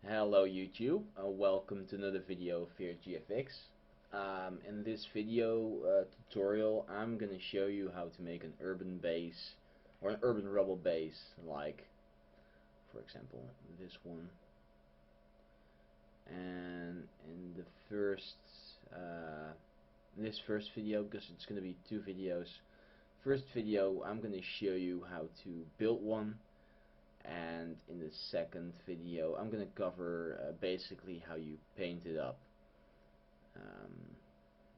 Hello YouTube, welcome to another video of here at GFX. In this video tutorial I'm gonna show you how to make an urban base or an urban rubble base, like for example this one. And in the this first video, because it's gonna be two videos, first video I'm gonna show you how to build one, and in the second video I'm gonna cover basically how you paint it up.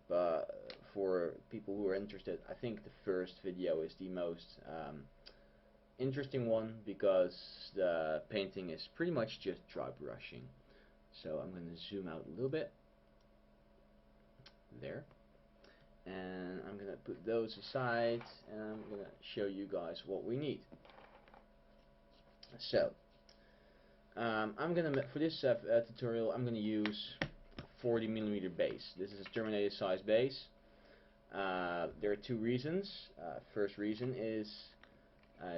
But for people who are interested, I think the first video is the most interesting one, because the painting is pretty much just dry brushing. So I'm gonna zoom out a little bit there, and I'm gonna put those aside, and I'm gonna show you guys what we need. So I'm gonna, for this tutorial, I'm gonna use 40mm base. This is a terminated size base. There are two reasons. First reason is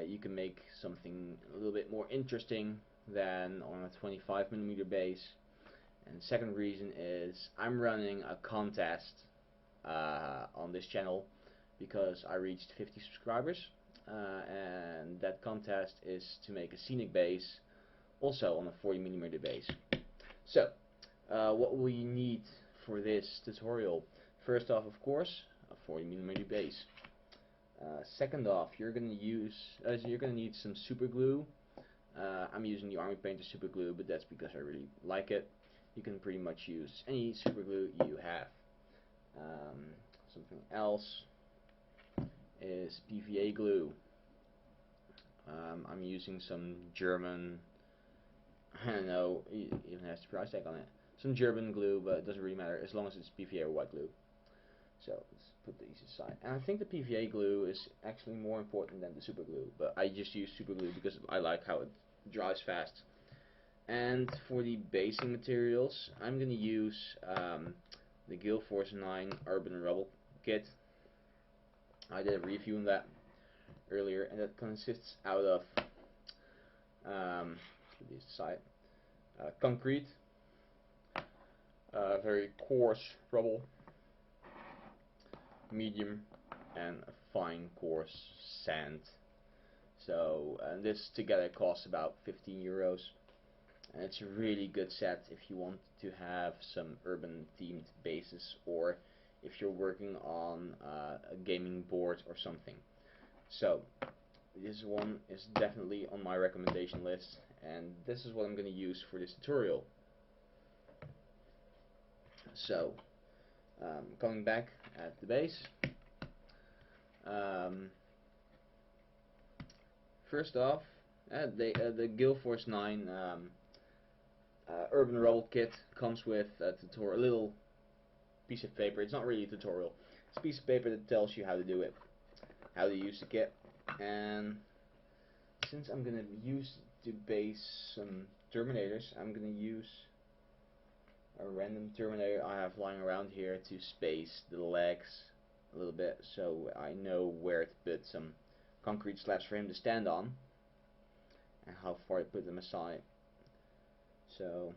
you can make something a little bit more interesting than on a 25mm base. And the second reason is I'm running a contest on this channel because I reached 50 subscribers, and that contest is to make a scenic base also on a 40mm base. So what we need for this tutorial: first off, of course, a 40mm base. Second off, you're gonna need some super glue. I'm using the Army Painter super glue, but that's because I really like it. You can pretty much use any super glue you have. Something else is PVA glue. I'm using some German, I don't know, it even has the price tag on it, some German glue, but it doesn't really matter as long as it's PVA or white glue. So let's put these aside. And I think the PVA glue is actually more important than the super glue, but I just use super glue because I like how it dries fast. And for the basing materials, I'm going to use the GF9 Urban Rubble kit. I did a review on that earlier, and that consists out of this side, concrete, very coarse rubble, medium, and a fine coarse sand. So, and this together costs about 15 euros. And it's a really good set if you want to have some urban themed bases, or if you're working on a gaming board or something. So this one is definitely on my recommendation list, and this is what I'm going to use for this tutorial. So coming back at the base, first off, the GF9 Urban Rubble kit comes with a little piece of paper. It's not really a tutorial. It's a piece of paper that tells you how to do it, how to use the kit. And since I'm gonna use to base some Terminators, I'm gonna use a random Terminator I have lying around here to space the legs a little bit, so I know where to put some concrete slabs for him to stand on and how far to put them aside. So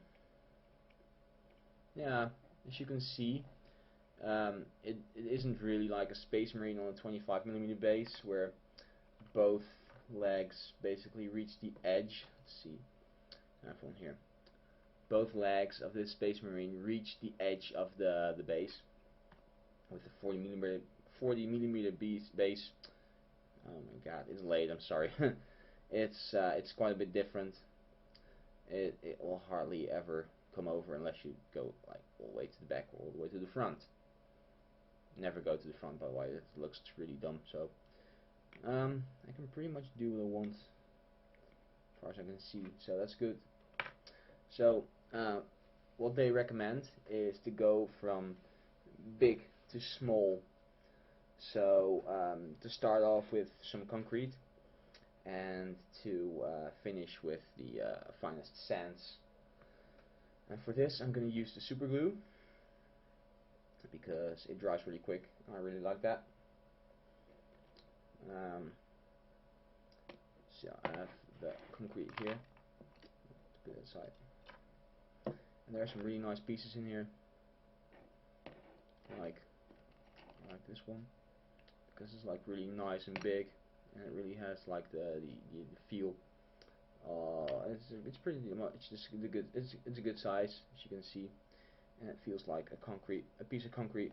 yeah, as you can see, it isn't really like a Space Marine on a 25mm base where both legs basically reach the edge. Let's see, I have one here. Both legs of this Space Marine reach the edge of the base. With the 40mm base, oh my god, it's late, I'm sorry. It's quite a bit different. It will hardly ever come over unless you go like all the way to the back or all the way to the front. Never go to the front, by the way, it looks really dumb. So I can pretty much do what I want as far as I can see, so that's good. So what they recommend is to go from big to small. So to start off with some concrete, and to finish with the finest sands. And for this I'm going to use the super glue because it dries really quick. I really like that. So I have the concrete here. Let's put it aside. And there are some really nice pieces in here, like this one, because it's like really nice and big, and it really has like the feel. It's pretty much just a good. It's a good size, as you can see, and it feels like a piece of concrete.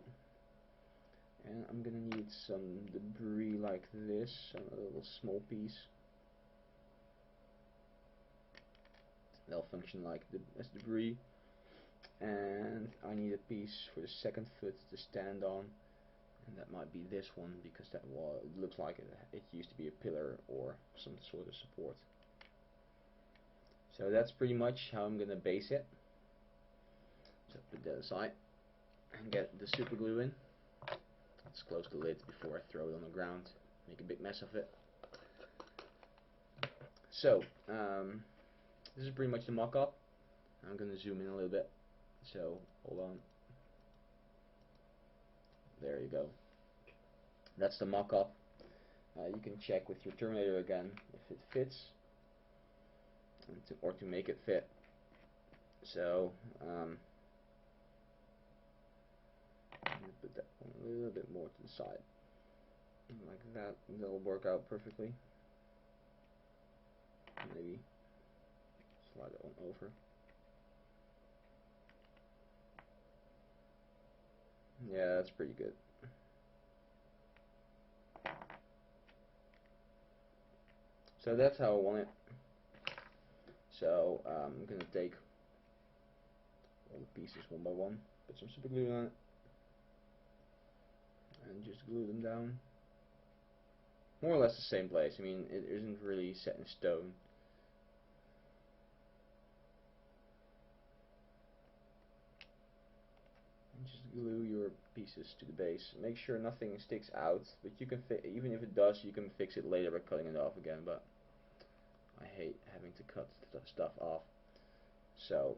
And I'm gonna need some debris like this, a little small piece. They'll function like as debris. And I need a piece for the second foot to stand on, and that might be this one, because it looks like it used to be a pillar or some sort of support. So that's pretty much how I'm gonna base it. So put that aside and get the super glue in. Let's close the lid before I throw it on the ground, make a big mess of it. So this is pretty much the mock-up. I'm gonna zoom in a little bit. So hold on. There you go. That's the mock-up. You can check with your Terminator again if it fits, or to make it fit. So I'm gonna put that one a little bit more to the side, like that. That'll work out perfectly. Maybe slide it on over. Yeah, that's pretty good. So that's how I want it. So I'm gonna take all the pieces one by one, put some super glue on it, and just glue them down. More or less the same place. I mean, it isn't really set in stone. And just glue your pieces to the base. Make sure nothing sticks out, but you can even if it does, you can fix it later by cutting it off again. But I hate having to cut stuff off. So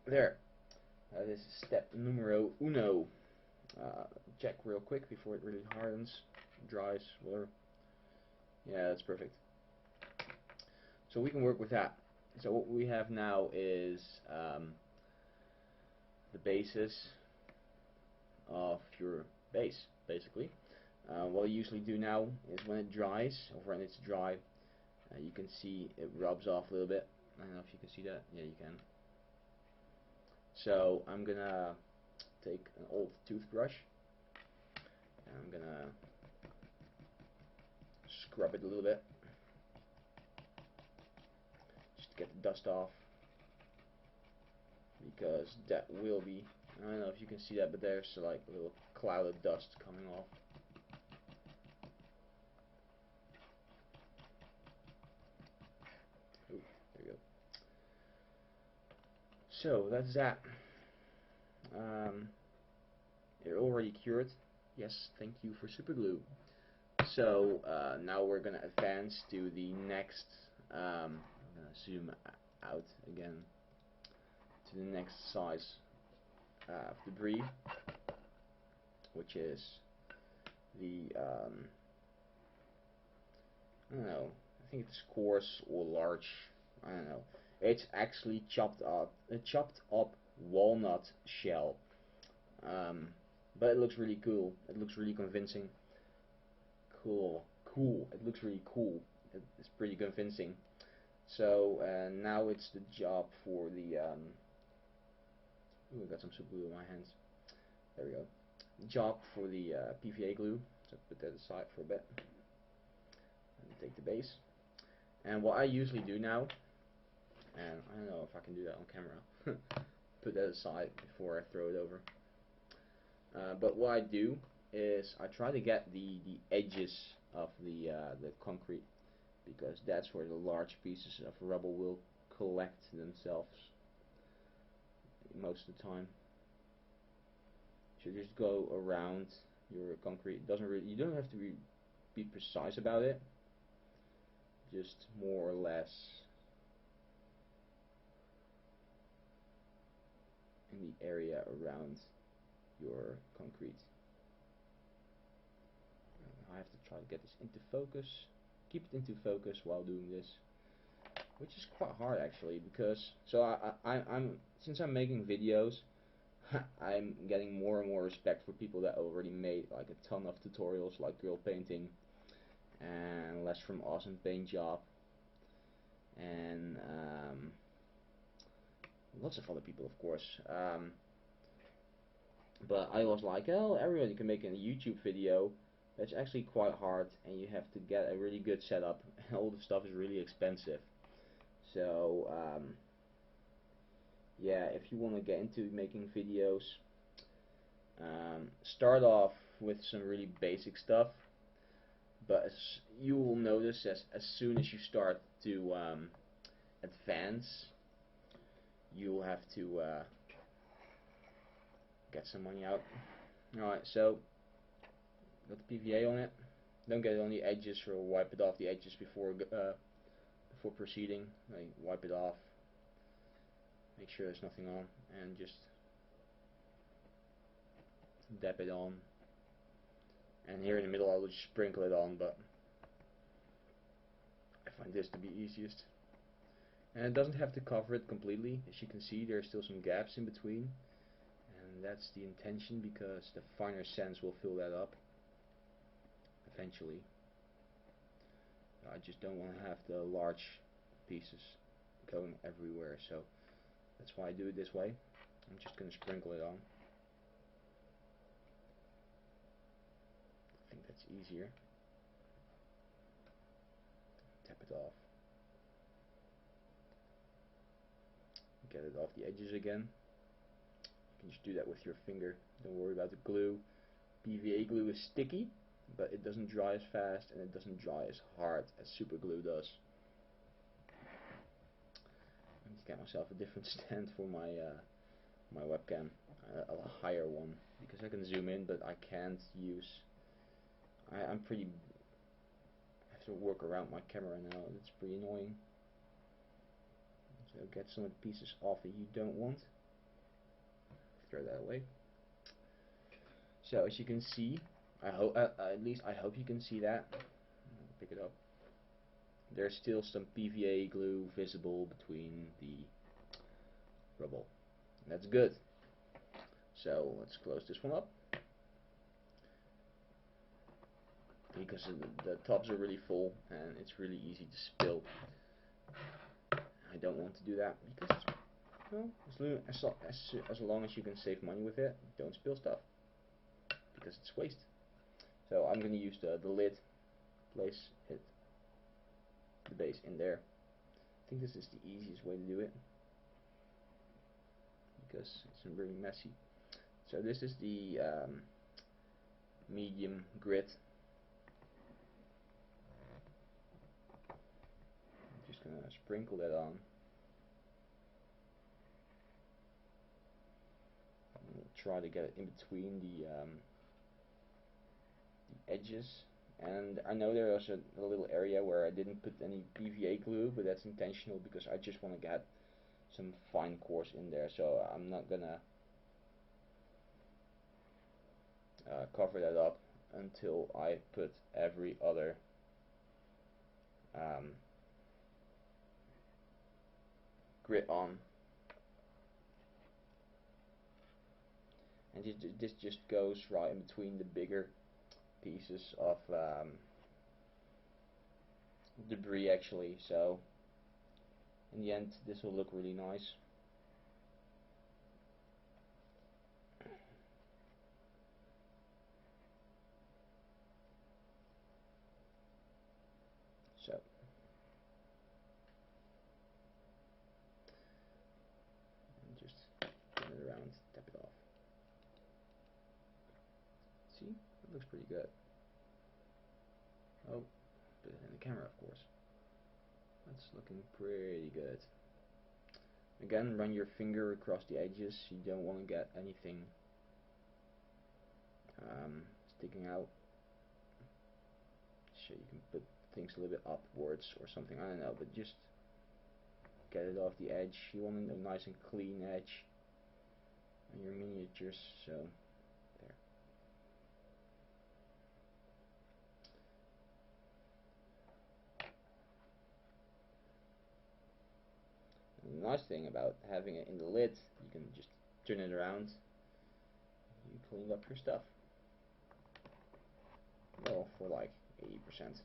there. This is step numero uno. Check real quick before it really hardens, dries, whatever. Yeah, that's perfect. So we can work with that. So what we have now is the basis of your base, basically. What I usually do now is when it dries, or when it's dry, you can see it rubs off a little bit. I don't know if you can see that. Yeah, you can. So I'm gonna take an old toothbrush, and I'm gonna scrub it a little bit, just to get the dust off, because that will be, I don't know if you can see that, but there's like a little cloud of dust coming off. Ooh, there you go. So that's that. They're already cured. Yes, thank you for super glue. So now we're gonna advance to the next. I'm gonna zoom out again to the next size of debris, which is the I don't know. I think it's coarse or large. I don't know. It's actually chopped up walnut shell. But it looks really cool. It looks really convincing. Cool. It looks really cool. It's pretty convincing. So now it's the job for the ooh, I got some super glue in my hands. There we go. Job for the PVA glue. So put that aside for a bit. And take the base. And what I usually do now, and I don't know if I can do that on camera, put that aside before I throw it over. But what I do is I try to get the edges of the concrete, because that's where the large pieces of rubble will collect themselves most of the time. So just go around your concrete. It doesn't really, you don't have to be precise about it. Just more or less in the area around your concrete. I have to try to get this into focus. Keep it into focus while doing this. which is quite hard actually, because so I'm since I'm making videos, I'm getting more and more respect for people that already made like a ton of tutorials like grill painting and Les from Awesome Paint Job and lots of other people, of course. But I was like, oh, everybody can make a YouTube video. That's actually quite hard, and you have to get a really good setup, and all the stuff is really expensive. So, yeah, if you want to get into making videos, start off with some really basic stuff. But you will notice as soon as you start to advance, you'll have to get some money out. Alright, so got the PVA on it. Don't get it on the edges, or wipe it off the edges before proceeding. Like, wipe it off, make sure there's nothing on, and just dab it on. And here in the middle I will just sprinkle it on, but I find this to be easiest. And it doesn't have to cover it completely. As you can see, there's still some gaps in between, and that's the intention, because the finer sands will fill that up eventually. I just don't want to have the large pieces going everywhere, so that's why I do it this way. I'm just going to sprinkle it on. I think that's easier. Tap it off. Get it off the edges again. You can just do that with your finger. Don't worry about the glue. PVA glue is sticky, but it doesn't dry as fast, and it doesn't dry as hard as super glue does. I need to get myself a different stand for my my webcam, a higher one, because I can zoom in, but I can't use. I'm pretty. I have to work around my camera now. It's pretty annoying. So get some of the pieces off that you don't want. Throw that away. So as you can see, I hope at least I hope you can see that. Pick it up. There's still some PVA glue visible between the rubble. That's good. So let's close this one up, because the tops are really full and it's really easy to spill. I don't want to do that, because well, as long as you can save money with it, don't spill stuff, because it's waste. So I'm going to use the lid, place it, the base in there. I think this is the easiest way to do it, because it's really messy. So this is the medium grit. I'm just going to sprinkle that on. Try to get it in between the edges. And I know there was a little area where I didn't put any PVA glue, but that's intentional, because I just want to get some fine coarse in there. So I'm not gonna cover that up until I put every other grit on. And this just goes right in between the bigger pieces of debris actually, so in the end this will look really nice. So and just turn it around, tap it off. See, it looks pretty good. Oh, put it in the camera, of course. That's looking pretty good. Again, run your finger across the edges. You don't want to get anything sticking out. So you can put things a little bit upwards or something, I don't know, but just get it off the edge. You want a nice and clean edge on your miniatures, so there. nice thing about having it in the lid, you can just turn it around, you clean up your stuff. Well, for like 80%.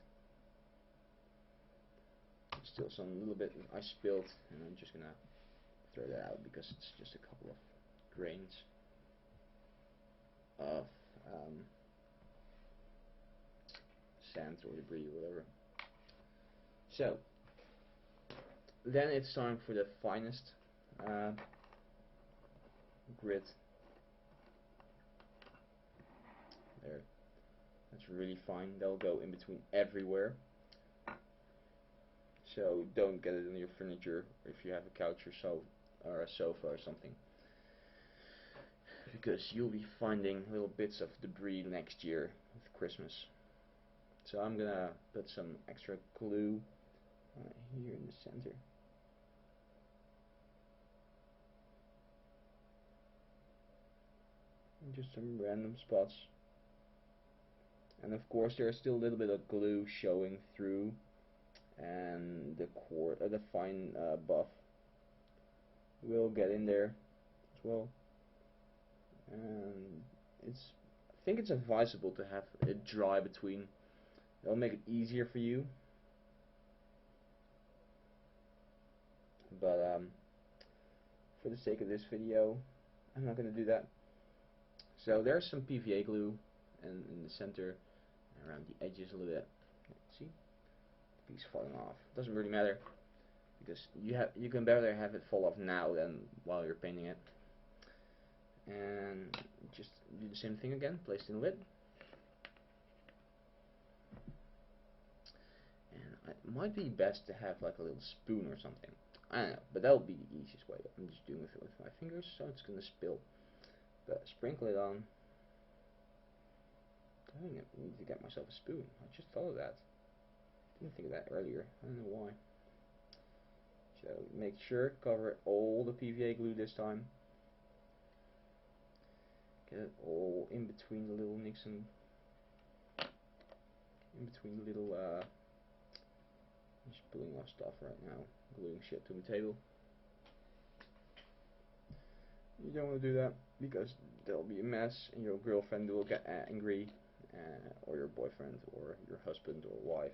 Still some little bit I spilled, and I'm just gonna throw that out because it's just a couple of grains of sand or debris or whatever. So then it's time for the finest grit. There, that's really fine. They'll go in between everywhere. So don't get it on your furniture if you have a couch or a sofa or something, because you'll be finding little bits of debris next year with Christmas. So I'm gonna put some extra glue here in the center. And just some random spots. And of course there's still a little bit of glue showing through, and the fine buff will get in there as well. And I think it's advisable to have it dry between. That'll make it easier for you. But for the sake of this video, I'm not going to do that. So there's some PVA glue in the center, around the edges a little bit. See, the piece falling off. Doesn't really matter, because you can better have it fall off now than while you're painting it. And just do the same thing again. Place it in the lid. And it might be best to have like a little spoon or something. I don't know, but that would be the easiest way. I'm just doing it with my fingers, so it's gonna spill. But sprinkle it on. I need to get myself a spoon. I just thought of that. Didn't think of that earlier. I don't know why. So make sure cover all the PVA glue this time. Get it all in between the little nicks and in between the little. I'm just pulling off stuff right now, gluing shit to the table. You don't want to do that because there'll be a mess, and your girlfriend will get angry, or your boyfriend, or your husband or wife.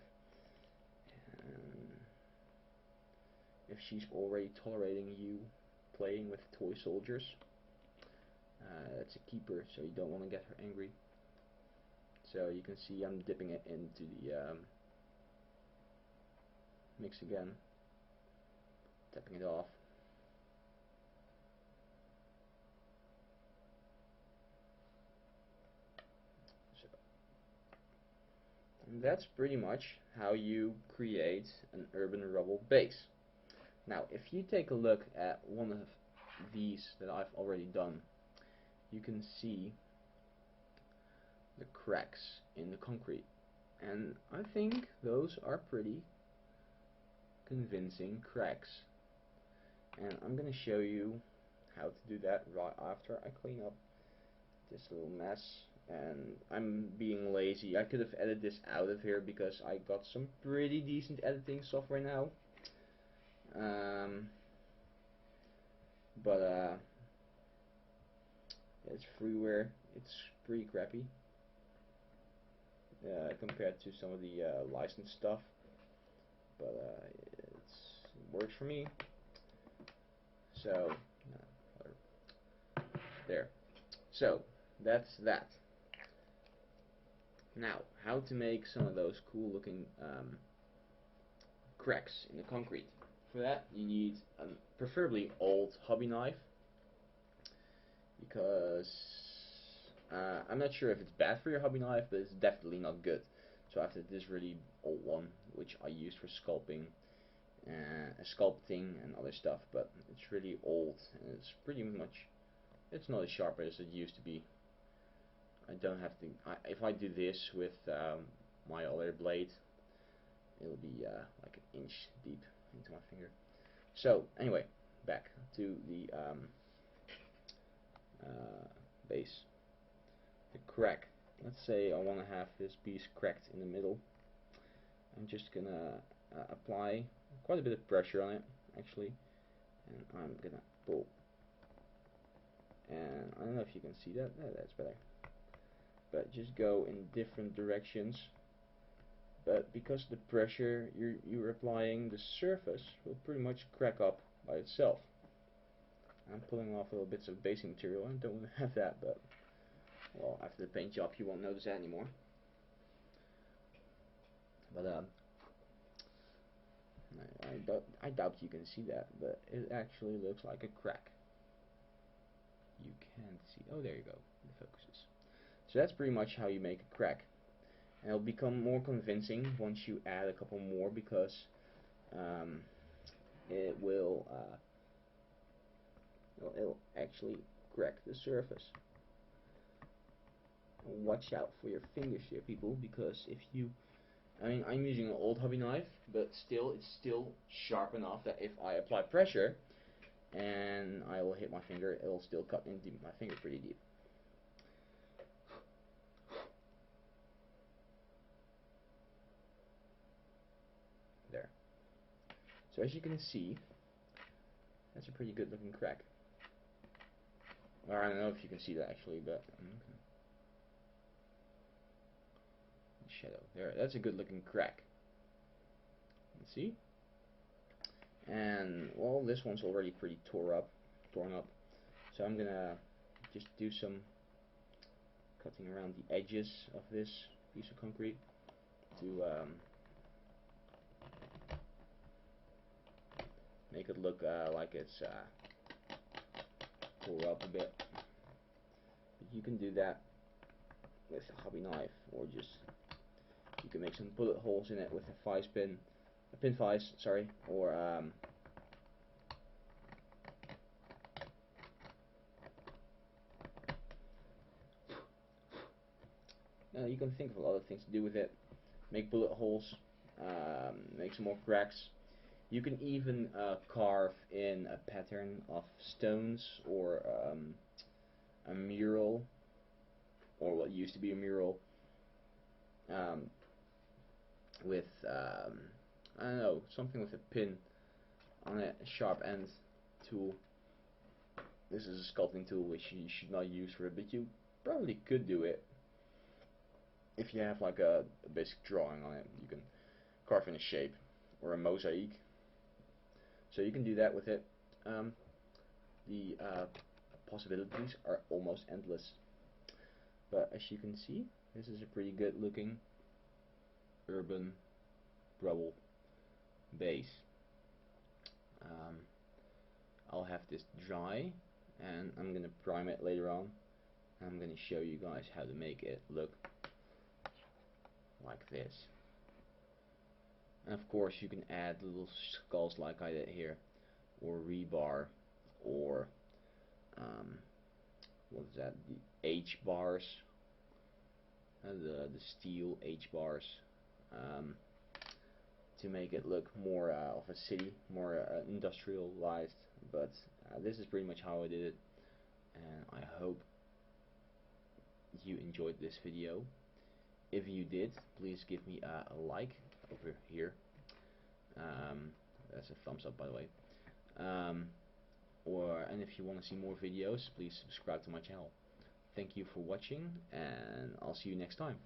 And if she's already tolerating you playing with toy soldiers, that's a keeper, so you don't want to get her angry. So you can see I'm dipping it into the mix again, tapping it off. So, and that's pretty much how you create an Urban Rubble base. Now, if you take a look at one of these that I've already done, you can see the cracks in the concrete, and I think those are pretty convincing cracks, and I'm gonna show you how to do that right after I clean up this little mess. And I'm being lazy. I could have edited this out of here because I got some pretty decent editing software now, but it's freeware. It's pretty crappy compared to some of the licensed stuff, but it works for me. So there. So that's that. Now, how to make some of those cool looking cracks in the concrete. For that, you need a preferably old hobby knife, because I'm not sure if it's bad for your hobby knife, but it's definitely not good. So I have this really old one, which I use for sculpting and other stuff, but it's really old, and it's pretty much, it's not as sharp as it used to be. I don't have to, if I do this with my other blade, it'll be like an inch deep into my finger. So anyway, back to the base. The crack. Let's say I want to have this piece cracked in the middle. I'm just gonna apply quite a bit of pressure on it, actually, and I'm gonna pull, and I don't know if you can see that. No, that's better. But just go in different directions. But because the pressure you're applying, the surface will pretty much crack up by itself. I'm pulling off little bits of basing material. I don't want to have that, but well, after the paint job, you won't notice that anymore. But I doubt you can see that, but it actually looks like a crack. You can't see. Oh, there you go. It focuses. So that's pretty much how you make a crack. And it'll become more convincing once you add a couple more, because it'll actually crack the surface. Watch out for your fingers here, people, because if you, I mean, I'm using an old hobby knife, but still, it's still sharp enough that if I apply pressure and I will hit my finger, it'll still cut into my finger pretty deep. There. So as you can see, that's a pretty good looking crack. Or I don't know if you can see that actually, but shadow. There, that's a good looking crack. Let's see. And well, this one's already pretty torn up. So I'm gonna just do some cutting around the edges of this piece of concrete to make it look like it's tore up a bit. But you can do that with a hobby knife, or just you can make some bullet holes in it with a pin vise, sorry, or you can think of a lot of things to do with it. Make bullet holes, make some more cracks. You can even carve in a pattern of stones, or a mural, or what used to be a mural, with I don't know, something with a pin on it, a sharp end tool. This is a sculpting tool which you should not use for it, but you probably could do it if you have like a basic drawing on it. You can carve in a shape or a mosaic, so you can do that with it. The possibilities are almost endless. But as you can see, this is a pretty good looking urban rubble base. I'll have this dry, and I'm gonna prime it later on. I'm gonna show you guys how to make it look like this. And of course you can add little skulls like I did here, or rebar, or what is that, the H bars, the steel H bars, to make it look more of a city, more industrialized. But this is pretty much how I did it, and I hope you enjoyed this video. If you did, please give me a like over here. That's a thumbs up, by the way. And if you want to see more videos, please subscribe to my channel. Thank you for watching, and I'll see you next time.